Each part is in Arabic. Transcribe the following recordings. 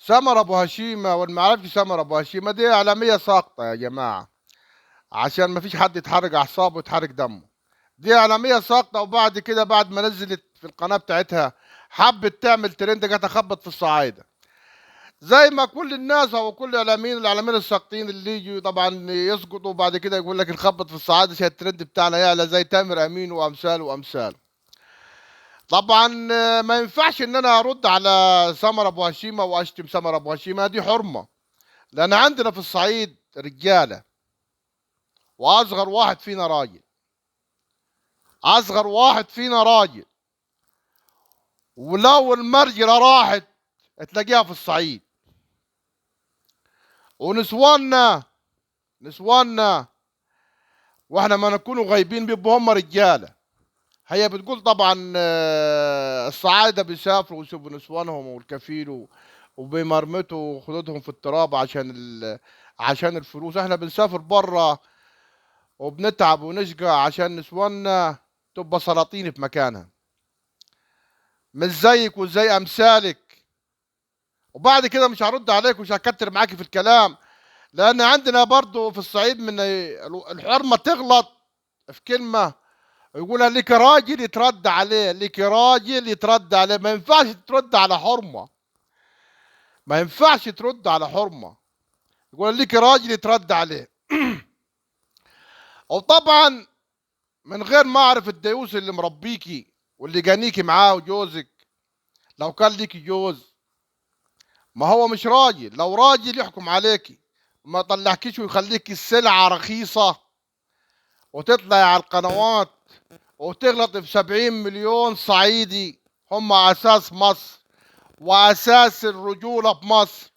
سمر ابو هشيمه واللي ما يعرفش سمر ابو هشيمه دي اعلاميه ساقطه يا جماعه، عشان ما فيش حد يتحرق اعصابه ويتحرق دمه. دي اعلاميه ساقطه، وبعد كده بعد ما نزلت في القناه بتاعتها حبت تعمل ترند، جت اخبط في الصعايده زي ما كل الناس او كل الاعلاميين الساقطين اللي يجوا طبعا يسقطوا، وبعد كده يقول لك نخبط في الصعايده عشان الترند بتاعنا يعلى زي تامر امين وامثاله وامثاله. طبعا ما ينفعش ان انا ارد على سمر ابو هشيمه واشتم سمر ابو هشيمه، دي حرمه. لان عندنا في الصعيد رجاله، واصغر واحد فينا راجل، اصغر واحد فينا راجل. ولو المرجله راحت تلاقيها في الصعيد. ونسواننا، نسواننا واحنا ما نكونوا غايبين بيبقوا هم رجاله. هي بتقول طبعا الصعايده بيسافروا ويسيبوا نسوانهم والكفيل وبيمرمطوا خدودهم في التراب عشان عشان الفلوس. احنا بنسافر بره وبنتعب ونشقى عشان نسواننا تبقى سلاطين في مكانها، مش زيك وزي امثالك. وبعد كده مش هرد عليك ومش هكتر معاكي في الكلام، لان عندنا برضو في الصعيد من الحرمه تغلط في كلمه يقولها ليك راجل يترد عليه، ليك راجل يترد عليه. ما ينفعش ترد على حرمه، ما ينفعش ترد على حرمه. يقول ليك راجل يترد عليه. وطبعا من غير ما اعرف الديوس اللي مربيكي واللي جانيكي معاه وجوزك، لو كان ليكي جوز ما هو مش راجل. لو راجل يحكم عليكي وما يطلعكيش ويخليكي السلعة رخيصة وتطلعي على القنوات وتغلط في 70 مليون صعيدي هم أساس مصر وأساس الرجولة في مصر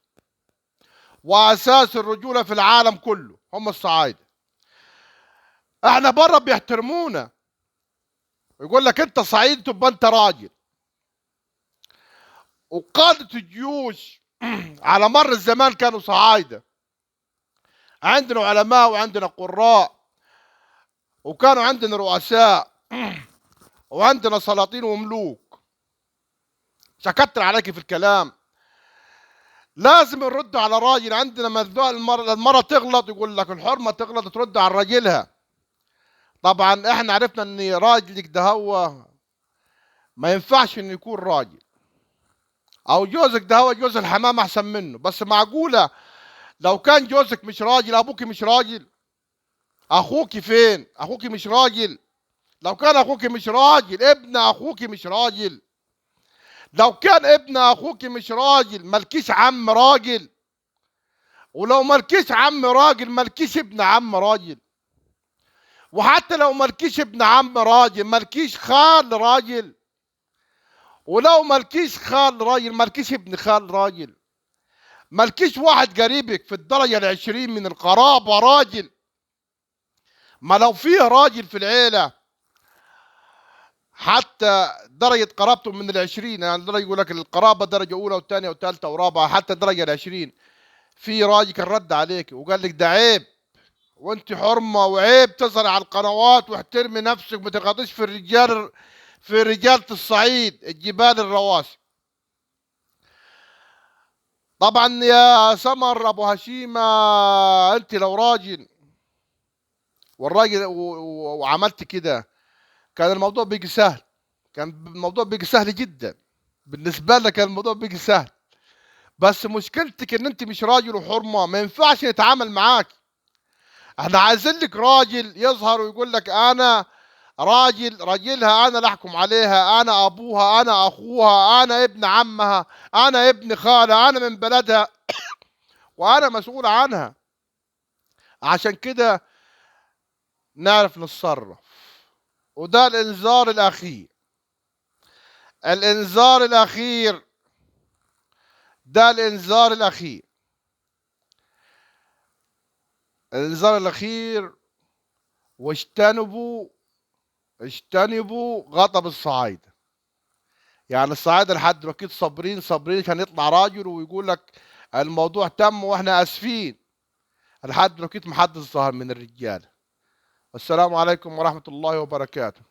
وأساس الرجولة في العالم كله هم الصعايدة. احنا بره بيحترمونا، يقول لك انت صعيدي تبقى انت راجل. وقادة الجيوش على مر الزمان كانوا صعايدة. عندنا علماء وعندنا قراء وكانوا عندنا رؤساء وعندنا سلاطين وملوك. مش هكتر عليك في الكلام. لازم نرد على راجل. عندنا موضوع المرة تغلط يقول لك الحرمة تغلط ترد على راجلها. طبعا احنا عرفنا ان راجلك ده هو ما ينفعش انه يكون راجل، او جوزك ده هو جوز الحمام احسن منه. بس معقولة لو كان جوزك مش راجل، ابوك مش راجل، اخوك فين؟ اخوك مش راجل. لو كان اخوك مش راجل ابن اخوك مش راجل. لو كان ابن اخوك مش راجل مالكيش عم راجل. ولو مالكيش عم راجل مالكيش ابن عم راجل. وحتى لو مالكيش ابن عم راجل مالكيش خال راجل. ولو مالكيش خال راجل مالكيش ابن خال راجل. مالكيش واحد قريبك في الدرجة العشرين من القرابة راجل. ما لو فيه راجل في العيلة حتى درجة قرابته من العشرين، يعني درجة يقول لك القرابة درجة أولى وثانية وثالثة ورابعة حتى الدرجة العشرين، في راجل كان رد عليك وقال لك ده عيب وانت حرمة وعيب تظهر على القنوات واحترمي نفسك ما تغطيش في الرجال، في رجالة الصعيد الجبال الرواسي. طبعا يا سمر ابو هشيمة، انت لو راجل والراجل وعملت كده كان الموضوع بيجي سهل. كان الموضوع بيجي سهل جدا بالنسبة لك، كان الموضوع بيجي سهل. بس مشكلتك ان انت مش راجل وحرمة، ما ينفعش نتعامل معاك. احنا عايزين لك راجل يظهر ويقول لك انا راجل، راجلها انا اللي احكم عليها، انا ابوها، انا اخوها، انا ابن عمها، انا ابن خالها، انا من بلدها وانا مسؤول عنها. عشان كده نعرف نتصرف. وده الانذار الاخير، الانذار الاخير، ده الانذار الاخير، الانذار الاخير. واجتنبوا، اجتنبوا غضب الصعايده. يعني الصعايده لحد دلوقتي صابرين صابرين كان يطلع راجل ويقول لك الموضوع تم واحنا اسفين. لحد دلوقتي محدش ظهر من الرجاله. والسلام عليكم ورحمه الله وبركاته.